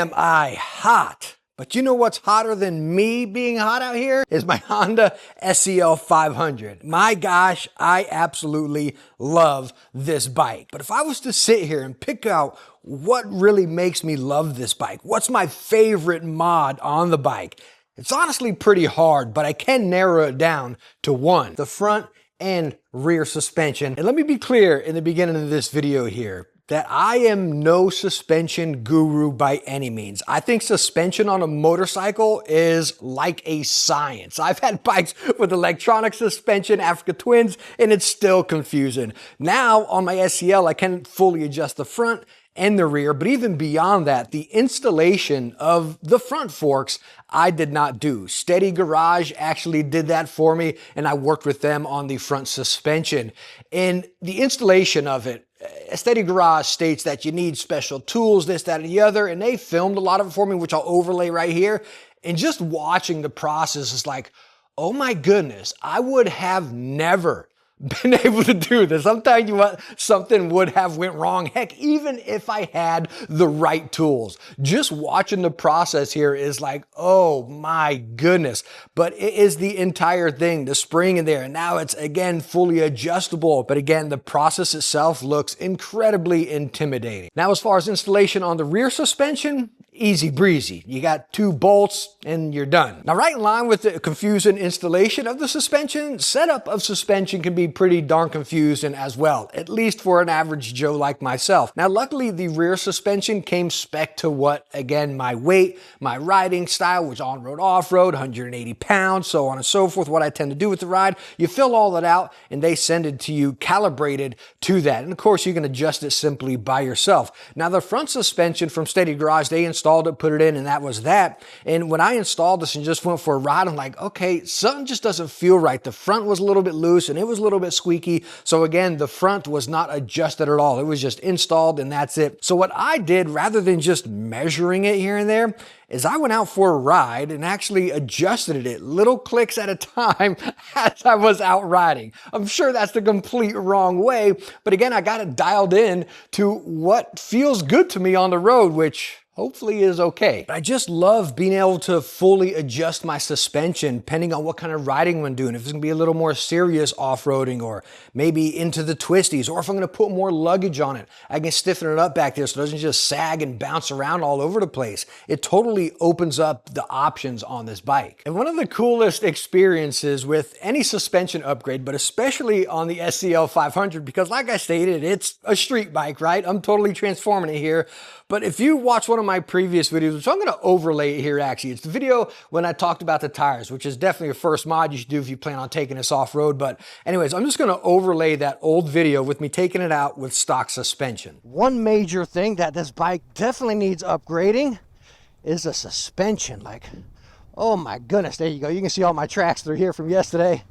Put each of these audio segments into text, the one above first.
am I hot. But you know what's hotter than me being hot out here? Is my Honda SCL500. My gosh, I absolutely love this bike. But if I was to sit here and pick out what really makes me love this bike, what's my favorite mod on the bike, it's honestly pretty hard, but I can narrow it down to one: the front and rear suspension. And let me be clear in the beginning of this video here that I am no suspension guru by any means. I think suspension on a motorcycle is like a science. I've had bikes with electronic suspension, Africa Twins, and it's still confusing. Now on my SCL, I can fully adjust the front and the rear, but even beyond that, the installation of the front forks, I did not do. Steady Garage actually did that for me, and I worked with them on the front suspension. And the installation of it, Steady Garage states that you need special tools, this, that, and the other, and they filmed a lot of it for me, which I'll overlay right here. And just watching the process is like, oh my goodness, I would have never been able to do this. I'm telling you what, something would have went wrong. Heck, even if I had the right tools. Just watching the process here is like, oh my goodness. But it is the entire thing, the spring in there. And now it's again fully adjustable. But again, the process itself looks incredibly intimidating. Now, as far as installation on the rear suspension, easy breezy. You got 2 bolts and you're done. Now, right in line with the confusing installation of the suspension, setup of suspension can be pretty darn confusing as well, at least for an average Joe like myself. Now, luckily, the rear suspension came spec to what, again, my weight, my riding style, which on-road, off-road, 180 pounds, so on and so forth, what I tend to do with the ride. You fill all that out and they send it to you calibrated to that. And of course, you can adjust it simply by yourself. Now, the front suspension from Steady Garage, they installed it, put it in, and that was that. And when I installed this and just went for a ride, I'm like, okay, something just doesn't feel right. The front was a little bit loose and it was a little bit squeaky. So again, the front was not adjusted at all. It was just installed and that's it. So what I did, rather than just measuring it here and there, is I went out for a ride and actually adjusted it little clicks at a time as I was out riding. I'm sure that's the complete wrong way, but again, I got it dialed in to what feels good to me on the road, which hopefully is okay. But I just love being able to fully adjust my suspension depending on what kind of riding I'm doing. If it's gonna be a little more serious off-roading or maybe into the twisties, or if I'm gonna put more luggage on it, I can stiffen it up back there so it doesn't just sag and bounce around all over the place. It totally opens up the options on this bike. And one of the coolest experiences with any suspension upgrade, but especially on the SCL500, because like I stated, it's a street bike, right? I'm totally transforming it here. But if you watch one of my previous videos, which I'm going to overlay it here actually, it's the video when I talked about the tires, which is definitely a first mod you should do if you plan on taking this off-road. But anyways, I'm just going to overlay that old video with me taking it out with stock suspension. One major thing that this bike definitely needs upgrading is the suspension. Like, oh my goodness, there you go. You can see all my tracks through here from yesterday.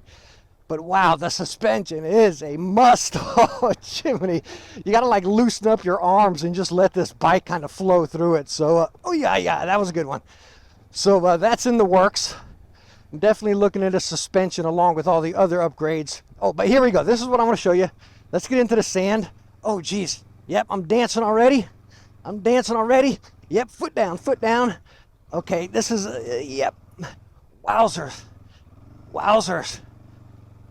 But wow, the suspension is a must. Oh, Jiminy. You got to like loosen up your arms and just let this bike kind of flow through it. So, oh yeah, that was a good one. So that's in the works. I'm definitely looking at a suspension along with all the other upgrades. Oh, but here we go. This is what I want to show you. Let's get into the sand. Oh, geez. Yep, I'm dancing already. Yep, foot down, foot down. Okay, this is, yep. Wowzers.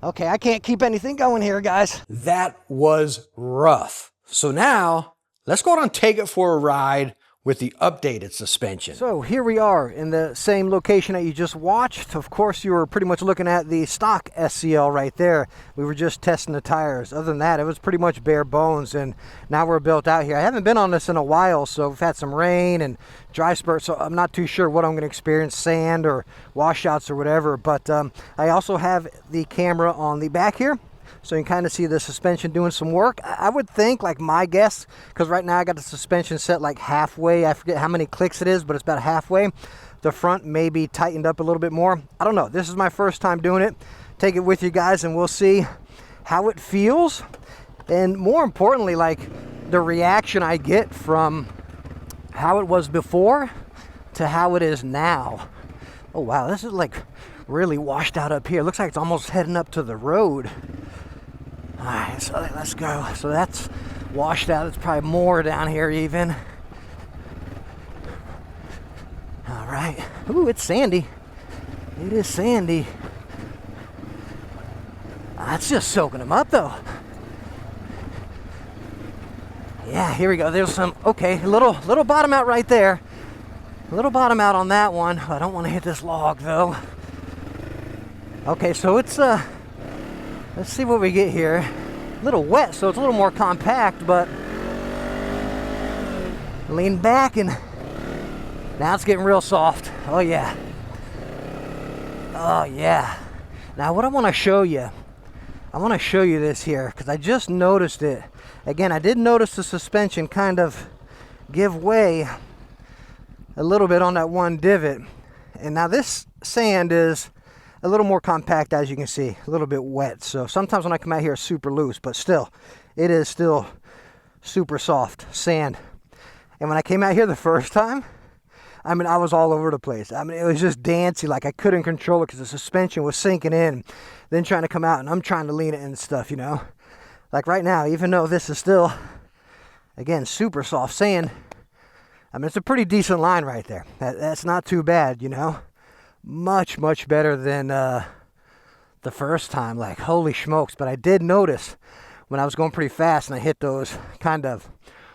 Okay, I can't keep anything going here, guys. That was rough. So now, let's go out and take it for a ride with the updated suspension. So here we are in the same location that you just watched. Of course, you were pretty much looking at the stock SCL right there. We were just testing the tires. Other than that, it was pretty much bare bones, and now we're built out here. I haven't been on this in a while, so we've had some rain and dry spurts, so I'm not too sure what I'm going to experience, sand or washouts or whatever. But I also have the camera on the back here, so you can kind of see the suspension doing some work. I would think, like my guess, because right now I got the suspension set like halfway. I forget how many clicks it is, but it's about halfway. The front may be tightened up a little bit more. I don't know. This is my first time doing it. Take it with you guys and we'll see how it feels. And more importantly, like the reaction I get from how it was before to how it is now. Oh wow, this is like really washed out up here. Looks like it's almost heading up to the road. All right, so let's go. So that's washed out. It's probably more down here even. right. Ooh, it's sandy. It is sandy. That's just soaking them up though. Yeah, here we go. There's some, okay, a little bottom out right there. A little bottom out on that one. I don't want to hit this log though. Okay, so it's, let's see what we get here. A little wet, so it's a little more compact, but lean back and now it's getting real soft. Oh yeah. Oh yeah. Now what I want to show you this here because I just noticed it. Again, I did notice the suspension kind of give way a little bit on that one divot. And now this sand is a little more compact, as you can see, a little bit wet. So sometimes when I come out here, it's super loose, but still, it is still super soft sand. And when I came out here the first time, I mean, I was all over the place. I mean, it was just dancey, like I couldn't control it because the suspension was sinking in, then trying to come out, and I'm trying to lean it and stuff, you know. Like right now, even though this is still, again, super soft sand, I mean, it's a pretty decent line right there. That's not too bad, you know. Much, much better than the first time. Like, holy smokes. But I did notice when I was going pretty fast and I hit those kind of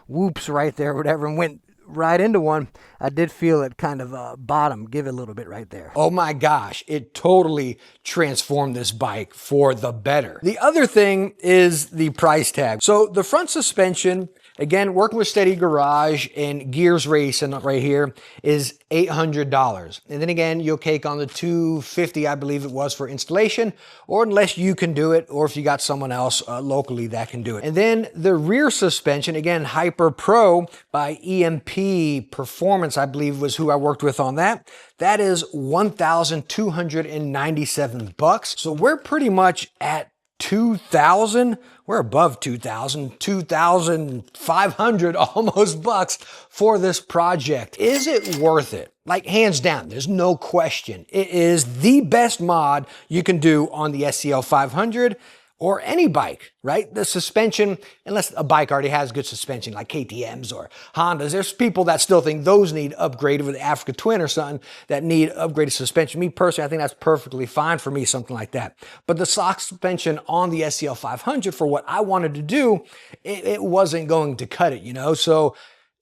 whoops right there, whatever, and went right into one, I did feel it kind of bottom, give it a little bit right there. Oh my gosh, it totally transformed this bike for the better. The other thing is the price tag. So the front suspension, again, working with Steady Garage and Gears Racing right here, is $800. And then again, you'll take on the $250, I believe it was, for installation, or unless you can do it, or if you got someone else locally that can do it. And then the rear suspension, again, Hyper Pro by EMP Performance, I believe was who I worked with on that. That is $1,297. So we're pretty much at 2,000. We're above 2,000, 2,500 almost bucks for this project. Is it worth it? Like, hands down, there's no question. It is the best mod you can do on the SCL500 or any bike, right? The suspension, unless a bike already has good suspension like KTM's or Hondas, there's people that still think those need upgraded with the Africa Twin or something that need upgraded suspension. Me personally, I think that's perfectly fine for me, something like that. But the stock suspension on the SCL500 for what I wanted to do, it wasn't going to cut it, you know? So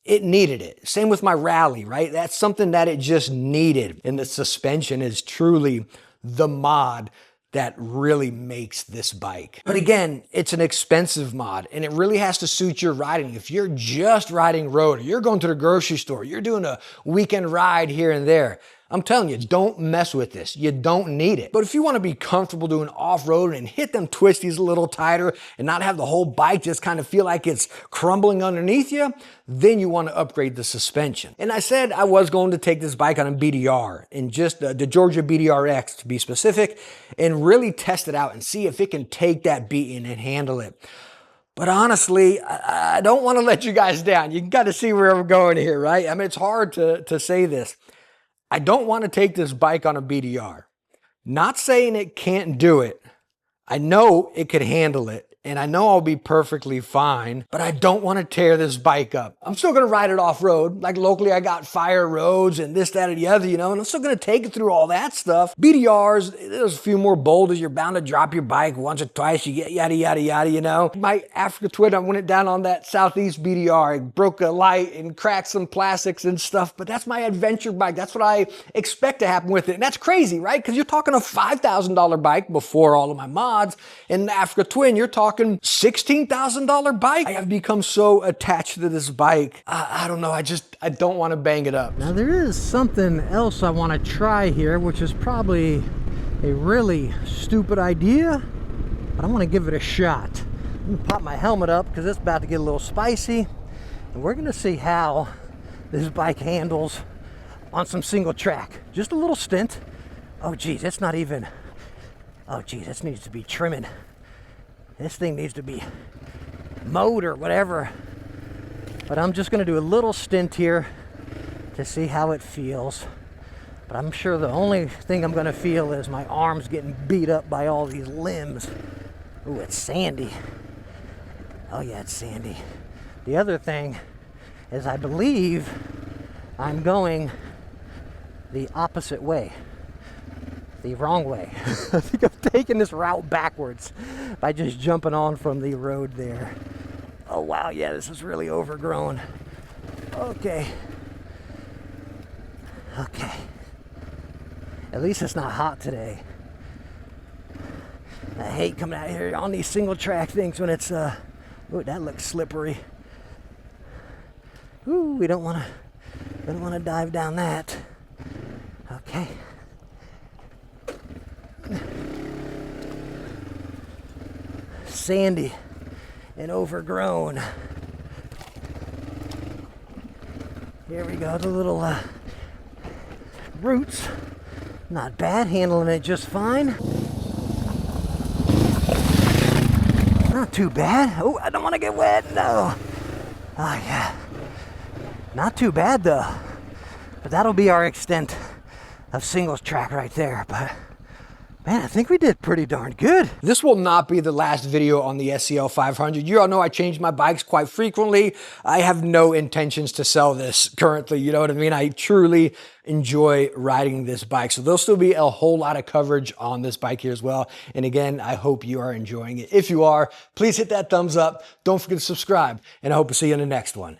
it needed it. Same with my Rally, right? That's something that it just needed. And the suspension is truly the mod that really makes this bike. But again, it's an expensive mod and it really has to suit your riding. If you're just riding road, or you're going to the grocery store, you're doing a weekend ride here and there, I'm telling you, don't mess with this. You don't need it. But if you want to be comfortable doing off-road and hit them twisties a little tighter and not have the whole bike just kind of feel like it's crumbling underneath you, then you want to upgrade the suspension. And I said I was going to take this bike on a BDR, and just the Georgia BDRX to be specific, and really test it out and see if it can take that beating and handle it. But honestly, I don't want to let you guys down. You got to see where I'm going here, right? I mean, it's hard to say this. I don't want to take this bike on a BDR. Not saying it can't do it. I know it could handle it, and I know I'll be perfectly fine, but I don't want to tear this bike up. I'm still going to ride it off-road. Like locally, I got fire roads and this, that, and the other, you know, and I'm still going to take it through all that stuff. BDRs, there's a few more boulders. You're bound to drop your bike once or twice. You get yada, yada, yada, you know. My Africa Twin, I went down on that Southeast BDR. It broke a light and cracked some plastics and stuff, but that's my adventure bike. That's what I expect to happen with it. And that's crazy, right? Because you're talking a $5,000 bike before all of my mods. In the Africa Twin, you're talking $16,000 bike. I have become so attached to this bike. I don't know. I don't want to bang it up. Now there is something else I want to try here, which is probably a really stupid idea, but I want to give it a shot. I'm gonna pop my helmet up because it's about to get a little spicy, and we're gonna see how this bike handles on some single track. Just a little stint. Oh geez, it's not even. Oh geez, this needs to be trimming. This thing needs to be mowed or whatever. But I'm just gonna do a little stint here to see how it feels. But I'm sure the only thing I'm gonna feel is my arms getting beat up by all these limbs. Ooh, it's sandy. Oh yeah, it's sandy. The other thing is I believe I'm going the opposite way. The wrong way. I think I'm taking this route backwards by just jumping on from the road there. Oh wow, yeah, this is really overgrown. Okay. Okay. At least it's not hot today. I hate coming out here on these single track things when it's oh, that looks slippery. Ooh, we don't want to dive down that. Okay. Sandy and overgrown. Here we go, the little roots. Not bad, handling it just fine. Not too bad. Oh, I don't want to get wet, no. Oh yeah. Not too bad though. But that'll be our extent of singles track right there. But man, I think we did pretty darn good. This will not be the last video on the SCL500. You all know I change my bikes quite frequently. I have no intentions to sell this currently, you know what I mean? I truly enjoy riding this bike. So there'll still be a whole lot of coverage on this bike here as well. And again, I hope you are enjoying it. If you are, please hit that thumbs up. Don't forget to subscribe, and I hope to see you in the next one.